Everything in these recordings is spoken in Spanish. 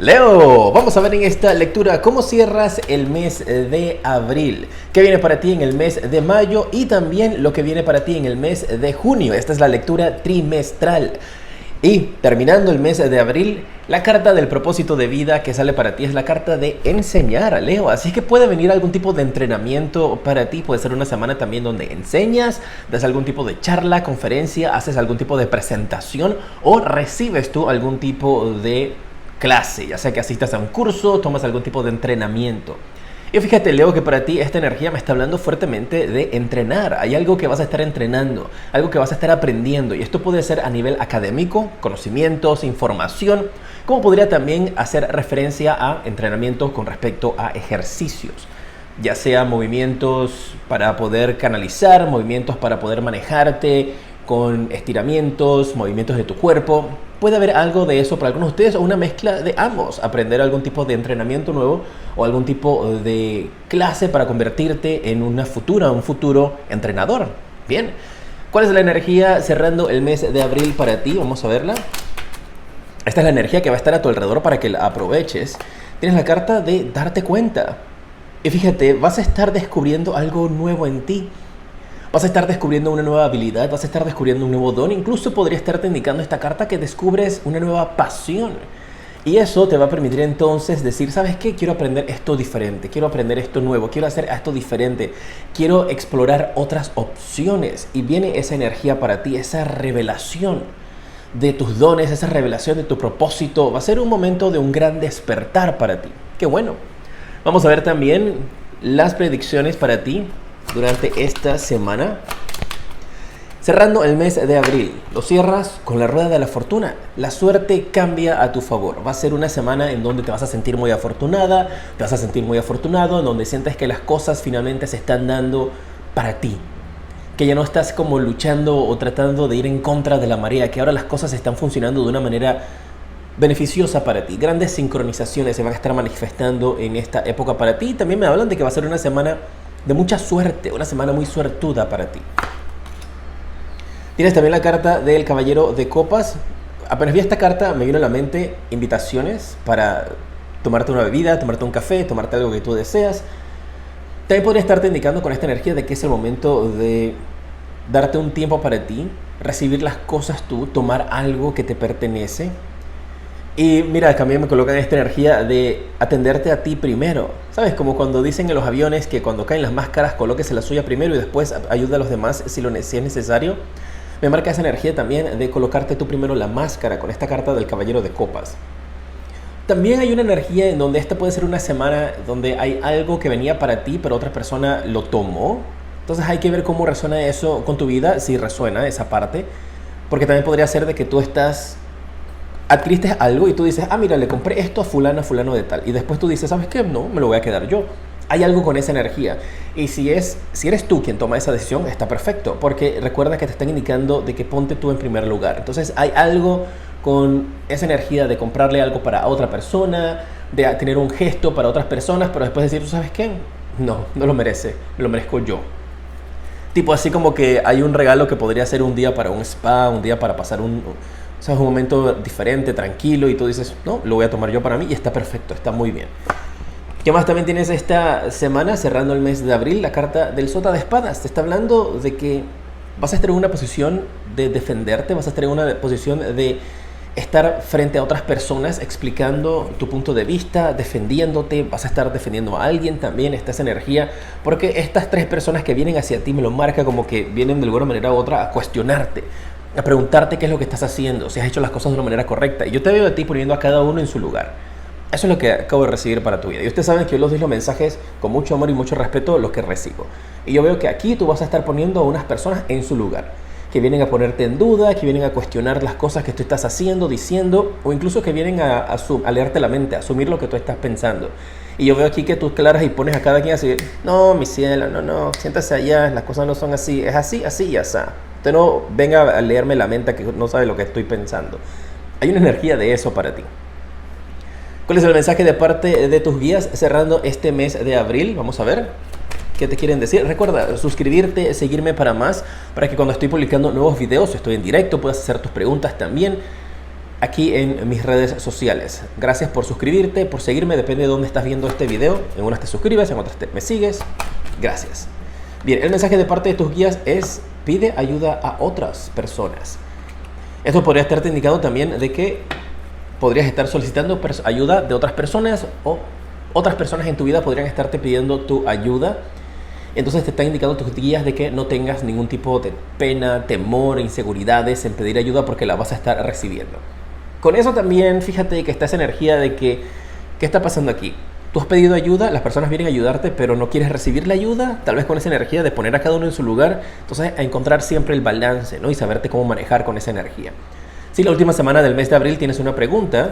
Leo, vamos a ver en esta lectura cómo cierras el mes de abril, qué viene para ti en el mes de mayo y también lo que viene para ti en el mes de junio. Esta es la lectura trimestral. Y terminando el mes de abril, la carta del propósito de vida que sale para ti es la carta de enseñar, Leo. Así que puede venir algún tipo de entrenamiento para ti. Puede ser una semana también donde enseñas, das algún tipo de charla, conferencia, haces algún tipo de presentación o recibes tú algún tipo de clase, ya sea que asistas a un curso, tomas algún tipo de entrenamiento. Y fíjate, Leo, que para ti esta energía me está hablando fuertemente de entrenar. Hay algo que vas a estar entrenando, algo que vas a estar aprendiendo. Y esto puede ser a nivel académico, conocimientos, información, como podría también hacer referencia a entrenamiento con respecto a ejercicios. Ya sea movimientos para poder canalizar, movimientos para poder manejarte, con estiramientos, movimientos de tu cuerpo. Puede haber algo de eso para algunos de ustedes o una mezcla de ambos. Aprender algún tipo de entrenamiento nuevo o algún tipo de clase para convertirte en un futuro entrenador. Bien. ¿Cuál es la energía cerrando el mes de abril para ti? Vamos a verla. Esta es la energía que va a estar a tu alrededor para que la aproveches. Tienes la carta de darte cuenta. Y fíjate, vas a estar descubriendo algo nuevo en ti. Vas a estar descubriendo una nueva habilidad, vas a estar descubriendo un nuevo don. Incluso podría estarte indicando esta carta que descubres una nueva pasión. Y eso te va a permitir entonces decir, ¿sabes qué? Quiero aprender esto diferente, quiero aprender esto nuevo, quiero hacer esto diferente, quiero explorar otras opciones. Y viene esa energía para ti, esa revelación de tus dones, esa revelación de tu propósito. Va a ser un momento de un gran despertar para ti. ¡Qué bueno! Vamos a ver también las predicciones para ti durante esta semana. Cerrando el mes de abril, lo cierras con la rueda de la fortuna. La suerte cambia a tu favor. Va a ser una semana en donde te vas a sentir muy afortunada, te vas a sentir muy afortunado, en donde sientes que las cosas finalmente se están dando para ti. Que ya no estás como luchando o tratando de ir en contra de la marea, que ahora las cosas están funcionando de una manera beneficiosa para ti. Grandes sincronizaciones se van a estar manifestando en esta época para ti. También me hablan de que va a ser una semana de mucha suerte, una semana muy suertuda para ti. Tienes también la carta del Caballero de Copas. Apenas vi esta carta me vino a la mente invitaciones para tomarte una bebida, tomarte un café, tomarte algo que tú deseas. También podría estarte indicando con esta energía de que es el momento de darte un tiempo para ti, recibir las cosas tú, tomar algo que te pertenece. Y mira, también me colocan esta energía de atenderte a ti primero. ¿Sabes? Como cuando dicen en los aviones que cuando caen las máscaras, colóquese la suya primero y después ayuda a los demás si es necesario. Me marca esa energía también de colocarte tú primero la máscara con esta carta del Caballero de Copas. También hay una energía en donde esta puede ser una semana donde hay algo que venía para ti, pero otra persona lo tomó. Entonces hay que ver cómo resuena eso con tu vida, si resuena esa parte. Porque también podría ser de que tú adquiriste algo y tú dices, mira, le compré esto a fulano de tal. Y después tú dices, ¿sabes qué? No, me lo voy a quedar yo. Hay algo con esa energía. Y si eres tú quien toma esa decisión, está perfecto. Porque recuerda que te están indicando de que ponte tú en primer lugar. Entonces hay algo con esa energía de comprarle algo para otra persona, de tener un gesto para otras personas, pero después decir, ¿tú sabes qué? No lo merece, me lo merezco yo. Tipo así como que hay un regalo que podría ser un día para un spa, un día para pasar un momento diferente, tranquilo, y tú dices, no, lo voy a tomar yo para mí y está perfecto, está muy bien. ¿Qué más también tienes esta semana, cerrando el mes de abril? La carta del Sota de Espadas. Te está hablando de que vas a estar en una posición de defenderte, vas a estar en una posición de estar frente a otras personas explicando tu punto de vista, defendiéndote, vas a estar defendiendo a alguien también, esta es energía, porque estas tres personas que vienen hacia ti me lo marca como que vienen de alguna manera u otra a cuestionarte, a preguntarte qué es lo que estás haciendo, si has hecho las cosas de una manera correcta. Y yo te veo a ti poniendo a cada uno en su lugar. Eso es lo que acabo de recibir para tu vida. Y ustedes saben que yo les doy los mensajes con mucho amor y mucho respeto, los que recibo. Y yo veo que aquí tú vas a estar poniendo a unas personas en su lugar, que vienen a ponerte en duda, que vienen a cuestionar las cosas que tú estás haciendo, diciendo, o incluso que vienen a leerte la mente, a asumir lo que tú estás pensando. Y yo veo aquí que tú claras y pones a cada quien así, no, mi cielo, no, siéntase allá, las cosas no son así, es así, así y así. Usted no venga a leerme la mente que no sabe lo que estoy pensando. Hay una energía de eso para ti. ¿Cuál es el mensaje de parte de tus guías cerrando este mes de abril? Vamos a ver qué te quieren decir. Recuerda suscribirte, seguirme para más, para que cuando estoy publicando nuevos videos, estoy en directo, puedas hacer tus preguntas también. aquí en mis redes sociales. Gracias por suscribirte, por seguirme, depende de dónde estás viendo este video. En unas te suscribes, en otras me sigues. Gracias. Bien, el mensaje de parte de tus guías es: pide ayuda a otras personas. Esto podría estarte indicando también de que podrías estar solicitando ayuda de otras personas, o otras personas en tu vida podrían estarte pidiendo tu ayuda. Entonces te están indicando tus guías de que no tengas ningún tipo de pena, temor, inseguridades en pedir ayuda, porque la vas a estar recibiendo. Con eso también fíjate que está esa energía de que, ¿qué está pasando aquí? Tú has pedido ayuda, las personas vienen a ayudarte, pero no quieres recibir la ayuda, tal vez con esa energía de poner a cada uno en su lugar. Entonces, a encontrar siempre el balance, ¿no? Y saberte cómo manejar con esa energía. Si la última semana del mes de abril tienes una pregunta,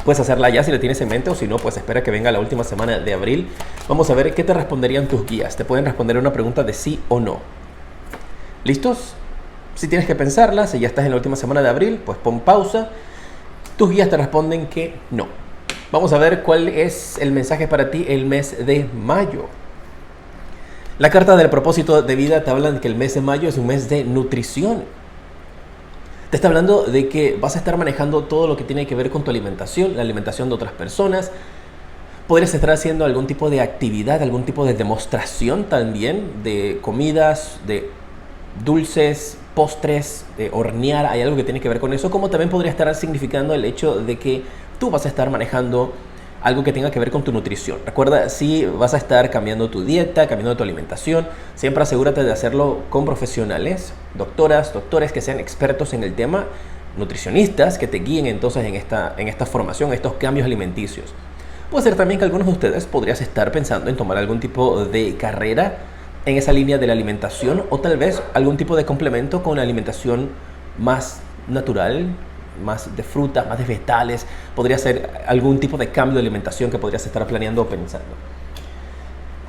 puedes hacerla ya si la tienes en mente, o si no, pues espera que venga la última semana de abril. Vamos a ver qué te responderían tus guías. Te pueden responder una pregunta de sí o no. ¿Listos? Si tienes que pensarla, si ya estás en la última semana de abril, pues pon pausa. Tus guías te responden que no. Vamos a ver cuál es el mensaje para ti el mes de mayo. La carta del propósito de vida te habla de que el mes de mayo es un mes de nutrición. Te está hablando de que vas a estar manejando todo lo que tiene que ver con tu alimentación, la alimentación de otras personas. Podrías estar haciendo algún tipo de actividad, algún tipo de demostración también de comidas, de dulces, postres, de hornear. Hay algo que tiene que ver con eso, como también podría estar significando el hecho de que tú vas a estar manejando algo que tenga que ver con tu nutrición. Recuerda, si vas a estar cambiando tu dieta, cambiando tu alimentación, siempre asegúrate de hacerlo con profesionales, doctoras, doctores que sean expertos en el tema, nutricionistas que te guíen entonces en esta formación, estos cambios alimenticios. Puede ser también que algunos de ustedes podrías estar pensando en tomar algún tipo de carrera en esa línea de la alimentación, o tal vez algún tipo de complemento con la alimentación más natural, más de frutas, más de vegetales. Podría ser algún tipo de cambio de alimentación que podrías estar planeando o pensando.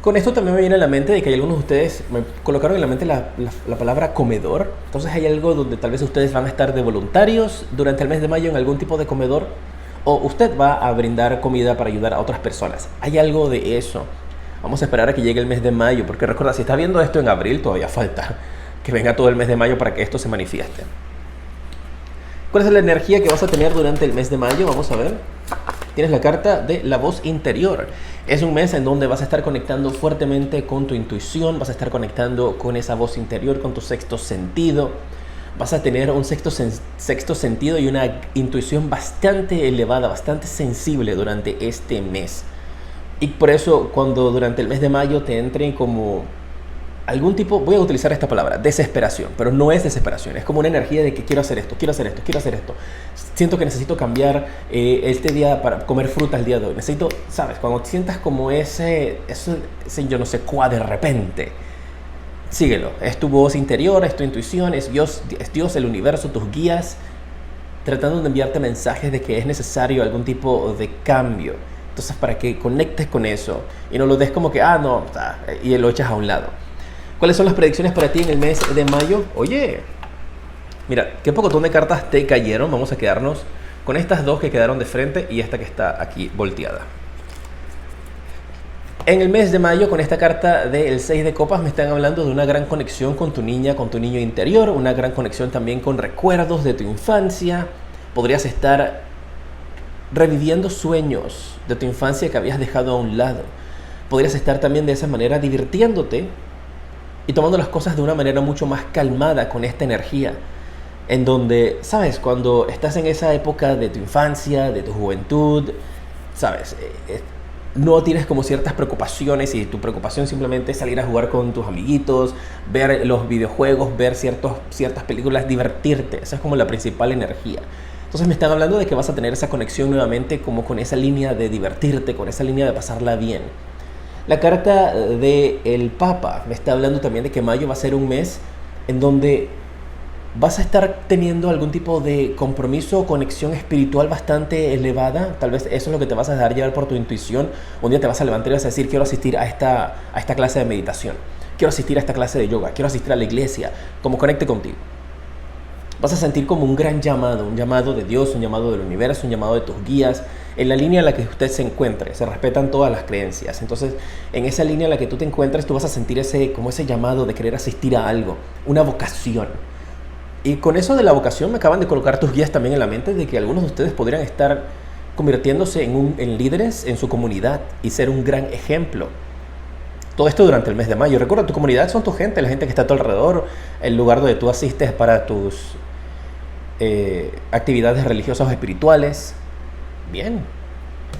Con esto también me viene a la mente de que hay algunos de ustedes me colocaron en la mente la palabra comedor. Entonces hay algo donde tal vez ustedes van a estar de voluntarios durante el mes de mayo en algún tipo de comedor, o usted va a brindar comida para ayudar a otras personas. Hay algo de eso. Vamos a esperar a que llegue el mes de mayo, porque recuerda, si estás viendo esto en abril, todavía falta que venga todo el mes de mayo para que esto se manifieste. ¿Cuál es la energía que vas a tener durante el mes de mayo? Vamos a ver. Tienes la carta de la voz interior. Es un mes en donde vas a estar conectando fuertemente con tu intuición, vas a estar conectando con esa voz interior, con tu sexto sentido. Vas a tener un sexto sentido y una intuición bastante elevada, bastante sensible durante este mes. Y por eso, cuando durante el mes de mayo te entre como algún tipo, voy a utilizar esta palabra, desesperación, pero no es desesperación, es como una energía de que quiero hacer esto, quiero hacer esto, quiero hacer esto. Siento que necesito cambiar este día para comer fruta el día de hoy. Necesito, ¿sabes? Cuando te sientas como ese yo no sé cuál de repente, síguelo. Es tu voz interior, es tu intuición, es Dios, el universo, tus guías, tratando de enviarte mensajes de que es necesario algún tipo de cambio. Entonces, para que conectes con eso y no lo des como que, no, y lo echas a un lado. ¿Cuáles son las predicciones para ti en el mes de mayo? Oye, mira, qué pocotón de cartas te cayeron. Vamos a quedarnos con estas dos que quedaron de frente y esta que está aquí volteada. En el mes de mayo, con esta carta del 6 de copas, me están hablando de una gran conexión con tu niña, con tu niño interior, una gran conexión también con recuerdos de tu infancia. Podrías estar reviviendo sueños de tu infancia que habías dejado a un lado. Podrías estar también de esa manera divirtiéndote y tomando las cosas de una manera mucho más calmada con esta energía, en donde, ¿sabes? Cuando estás en esa época de tu infancia, de tu juventud, ¿sabes? No tienes como ciertas preocupaciones y tu preocupación simplemente es salir a jugar con tus amiguitos, ver los videojuegos, ver ciertas películas, divertirte. Esa es como la principal energía. Entonces me están hablando de que vas a tener esa conexión nuevamente como con esa línea de divertirte, con esa línea de pasarla bien. La carta del Papa me está hablando también de que mayo va a ser un mes en donde vas a estar teniendo algún tipo de compromiso o conexión espiritual bastante elevada. Tal vez eso es lo que te vas a dejar llevar por tu intuición. Un día te vas a levantar y vas a decir, quiero asistir a esta clase de meditación, quiero asistir a esta clase de yoga, quiero asistir a la iglesia, como conecte contigo. Vas a sentir como un gran llamado, un llamado de Dios, un llamado del universo, un llamado de tus guías, en la línea en la que usted se encuentre. Se respetan todas las creencias. Entonces, en esa línea en la que tú te encuentres, tú vas a sentir ese llamado de querer asistir a algo, una vocación. Y con eso de la vocación me acaban de colocar tus guías también en la mente de que algunos de ustedes podrían estar convirtiéndose en líderes en su comunidad y ser un gran ejemplo. Todo esto durante el mes de mayo. Recuerda, tu comunidad son tu gente, la gente que está a tu alrededor, el lugar donde tú asistes para tus actividades religiosas o espirituales. Bien.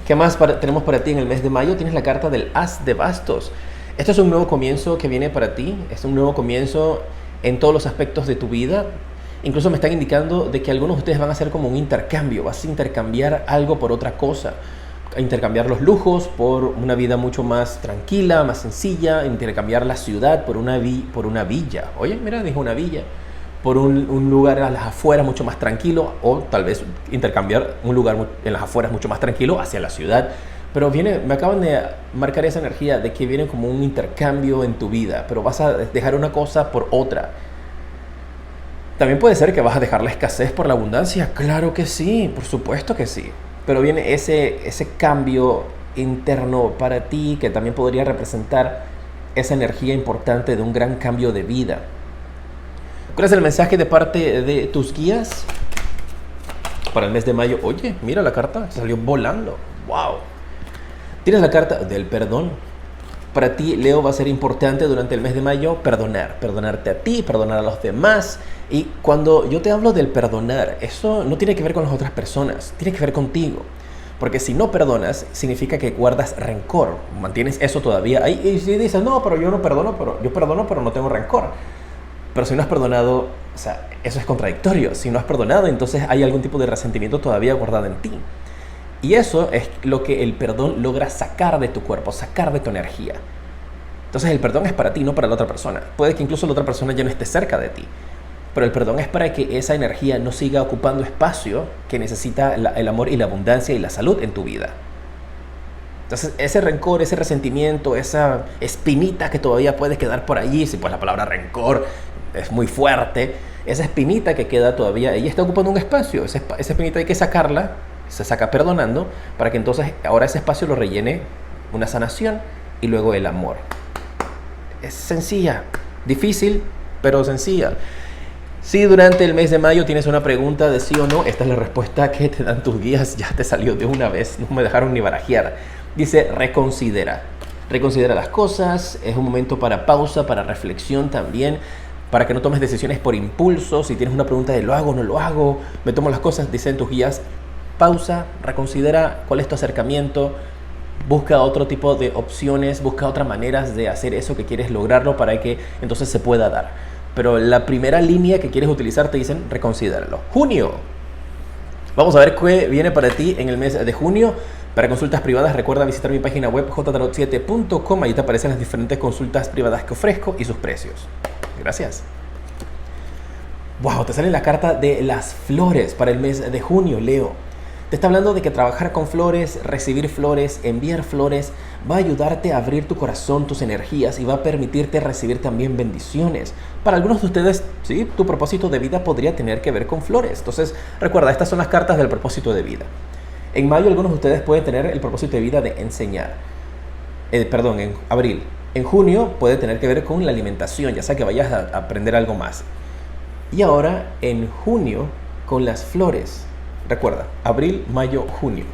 ¿Qué más tenemos para ti en el mes de mayo? Tienes la carta del As de Bastos. Esto es un nuevo comienzo que viene para ti. Es un nuevo comienzo en todos los aspectos de tu vida. Incluso me están indicando de que algunos de ustedes van a hacer como un intercambio. Vas a intercambiar algo por otra cosa. Intercambiar los lujos por una vida mucho más tranquila, más sencilla. Intercambiar la ciudad por una villa. Oye, mira, dijo una villa. Por un lugar a las afueras mucho más tranquilo. O tal vez intercambiar un lugar en las afueras mucho más tranquilo hacia la ciudad. Pero me acaban de marcar esa energía de que viene como un intercambio en tu vida. Pero vas a dejar una cosa por otra. También puede ser que vas a dejar la escasez por la abundancia. Claro que sí, por supuesto que sí. Pero viene ese cambio interno para ti que también podría representar esa energía importante de un gran cambio de vida. ¿Cuál es el mensaje de parte de tus guías para el mes de mayo? Oye, mira la carta, salió volando. ¡Wow! Tienes la carta del perdón. Para ti, Leo, va a ser importante durante el mes de mayo perdonarte a ti, perdonar a los demás. Y cuando yo te hablo del perdonar, eso no tiene que ver con las otras personas, tiene que ver contigo. Porque si no perdonas, significa que guardas rencor, mantienes eso todavía ahí. Y si dices, no, pero yo no perdono, yo perdono, pero no tengo rencor. Pero si no has perdonado, o sea, eso es contradictorio. Si no has perdonado, entonces hay algún tipo de resentimiento todavía guardado en ti. Y eso es lo que el perdón logra sacar de tu cuerpo, sacar de tu energía. Entonces el perdón es para ti, no para la otra persona. Puede que incluso la otra persona ya no esté cerca de ti. Pero el perdón es para que esa energía no siga ocupando espacio que necesita el amor y la abundancia y la salud en tu vida. Entonces ese rencor, ese resentimiento, esa espinita que todavía puede quedar por allí, si pues la palabra rencor es muy fuerte, esa espinita que queda todavía, ella está ocupando un espacio. Esa espinita hay que sacarla. Se saca perdonando para que entonces ahora ese espacio lo rellene una sanación y luego el amor. Es sencilla, difícil, pero sencilla. Si durante el mes de mayo tienes una pregunta de sí o no, esta es la respuesta que te dan tus guías. Ya te salió de una vez, no me dejaron ni barajear. Dice reconsidera. Reconsidera las cosas, es un momento para pausa, para reflexión también, para que no tomes decisiones por impulso. Si tienes una pregunta de lo hago o no lo hago, me tomo las cosas, dicen tus guías, pausa, reconsidera cuál es tu acercamiento, busca otro tipo de opciones, busca otras maneras de hacer eso que quieres lograrlo para que entonces se pueda dar. Pero la primera línea que quieres utilizar te dicen reconsidéralo. Junio. Vamos a ver qué viene para ti en el mes de junio. Para consultas privadas, recuerda visitar mi página web jtarot7.com. Ahí te aparecen las diferentes consultas privadas que ofrezco y sus precios. Gracias. Wow, te sale la carta de las flores para el mes de junio, Leo. Te está hablando de que trabajar con flores, recibir flores, enviar flores, va a ayudarte a abrir tu corazón, tus energías y va a permitirte recibir también bendiciones. Para algunos de ustedes, sí, tu propósito de vida podría tener que ver con flores. Entonces, recuerda, estas son las cartas del propósito de vida. En mayo, algunos de ustedes pueden tener el propósito de vida de enseñar. En abril. En junio, puede tener que ver con la alimentación, ya sea que vayas a aprender algo más. Y ahora, en junio, con las flores. Recuerda, abril, mayo, junio.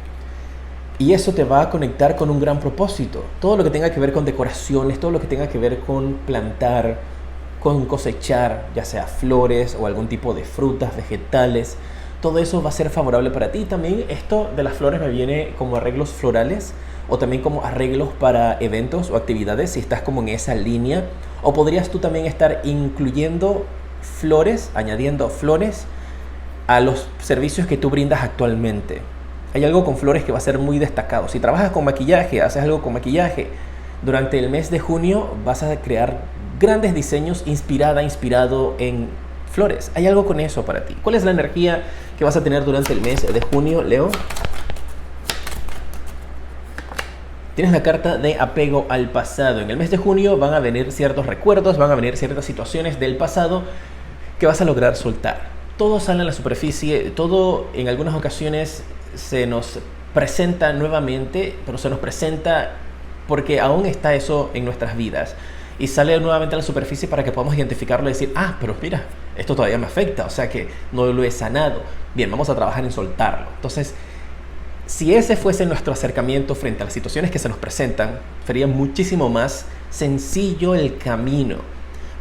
Y eso te va a conectar con un gran propósito. Todo lo que tenga que ver con decoraciones, todo lo que tenga que ver con plantar, con cosechar, ya sea flores o algún tipo de frutas, vegetales, todo eso va a ser favorable para ti. También esto de las flores me viene como arreglos florales o también como arreglos para eventos o actividades si estás como en esa línea. O podrías tú también estar incluyendo flores, añadiendo flores a los servicios que tú brindas actualmente. Hay algo con flores que va a ser muy destacado. Si trabajas con maquillaje, haces algo con maquillaje, durante el mes de junio vas a crear grandes diseños inspirado en flores. Hay algo con eso para ti. ¿Cuál es la energía que vas a tener durante el mes de junio, Leo? Tienes la carta de apego al pasado. En el mes de junio van a venir ciertos recuerdos, van a venir ciertas situaciones del pasado que vas a lograr soltar. Todo sale a la superficie, todo en algunas ocasiones se nos presenta nuevamente, pero se nos presenta porque aún está eso en nuestras vidas y sale nuevamente a la superficie para que podamos identificarlo y decir, pero mira, esto todavía me afecta, o sea que no lo he sanado. Bien, vamos a trabajar en soltarlo. Entonces, si ese fuese nuestro acercamiento frente a las situaciones que se nos presentan, sería muchísimo más sencillo el camino.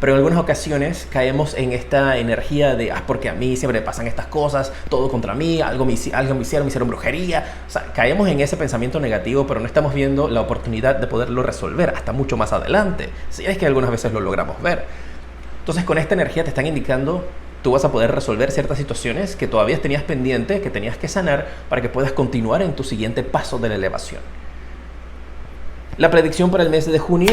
Pero en algunas ocasiones caemos en esta energía de, porque a mí siempre me pasan estas cosas, todo contra mí, algo me hicieron brujería. O sea, caemos en ese pensamiento negativo, pero no estamos viendo la oportunidad de poderlo resolver hasta mucho más adelante. Si es que algunas veces lo logramos ver. Entonces, con esta energía te están indicando, tú vas a poder resolver ciertas situaciones que todavía tenías pendiente, que tenías que sanar, para que puedas continuar en tu siguiente paso de la elevación. La predicción para el mes de junio.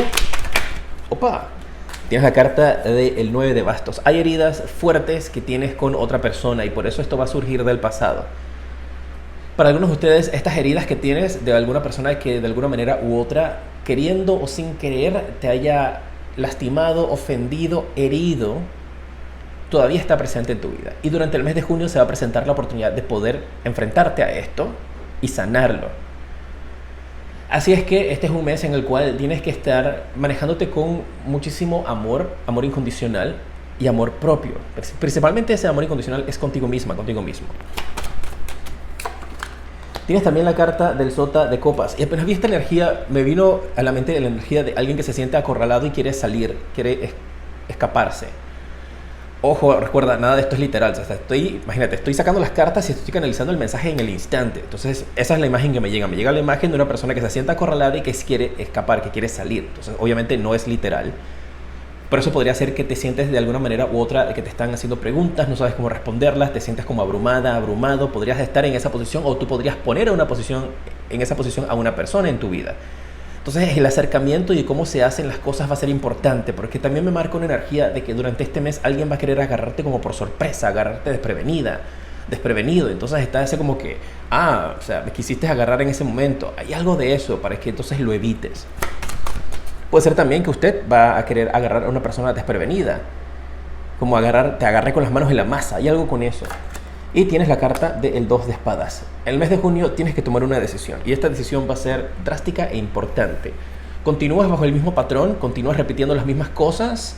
Tienes la carta del 9 de bastos. Hay heridas fuertes que tienes con otra persona y por eso esto va a surgir del pasado. Para algunos de ustedes, estas heridas que tienes de alguna persona que de alguna manera u otra, queriendo o sin querer, te haya lastimado, ofendido, herido, todavía está presente en tu vida. Y durante el mes de junio se va a presentar la oportunidad de poder enfrentarte a esto y sanarlo. Así es que este es un mes en el cual tienes que estar manejándote con muchísimo amor, amor incondicional y amor propio. Principalmente ese amor incondicional es contigo misma, contigo mismo. Tienes también la carta del Sota de Copas. Y apenas vi esta energía, me vino a la mente la energía de alguien que se siente acorralado y quiere salir, quiere escaparse. Ojo, recuerda, nada de esto es literal. O sea, imagínate, estoy sacando las cartas y estoy canalizando el mensaje en el instante. Entonces, esa es la imagen que me llega. Me llega la imagen de una persona que se siente acorralada y que quiere escapar, que quiere salir. Entonces, obviamente no es literal. Por eso podría ser que te sientes de alguna manera u otra, que te están haciendo preguntas, no sabes cómo responderlas, te sientes como abrumada, abrumado. Podrías estar en esa posición o tú podrías poner en esa posición a una persona en tu vida. Entonces el acercamiento y cómo se hacen las cosas va a ser importante, porque también me marca una energía de que durante este mes alguien va a querer agarrarte como por sorpresa, agarrarte desprevenido. Entonces está ese como que, o sea, me quisiste agarrar en ese momento. Hay algo de eso para que entonces lo evites. Puede ser también que usted va a querer agarrar a una persona desprevenida, como te agarré con las manos en la masa. Hay algo con eso. Y tienes la carta del 2 de espadas. En el mes de junio tienes que tomar una decisión. Y esta decisión va a ser drástica e importante. ¿Continúas bajo el mismo patrón? ¿Continúas repitiendo las mismas cosas?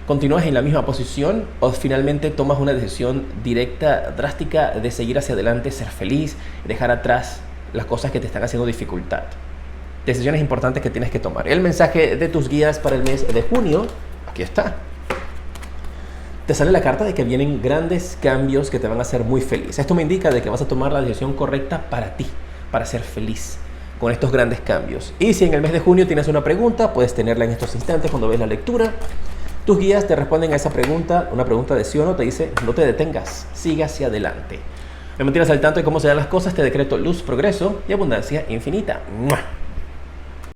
¿Continúas en la misma posición? ¿O finalmente tomas una decisión directa, drástica, de seguir hacia adelante, ser feliz, dejar atrás las cosas que te están haciendo dificultad? Decisiones importantes que tienes que tomar. El mensaje de tus guías para el mes de junio, aquí está. Te sale la carta de que vienen grandes cambios que te van a hacer muy feliz. Esto me indica de que vas a tomar la decisión correcta para ti, para ser feliz con estos grandes cambios. Y si en el mes de junio tienes una pregunta, puedes tenerla en estos instantes cuando ves la lectura. Tus guías te responden a esa pregunta, una pregunta de sí o no, te dice, no te detengas, sigue hacia adelante. Me mantienes al tanto de cómo se dan las cosas, te decreto luz, progreso y abundancia infinita. ¡Mua!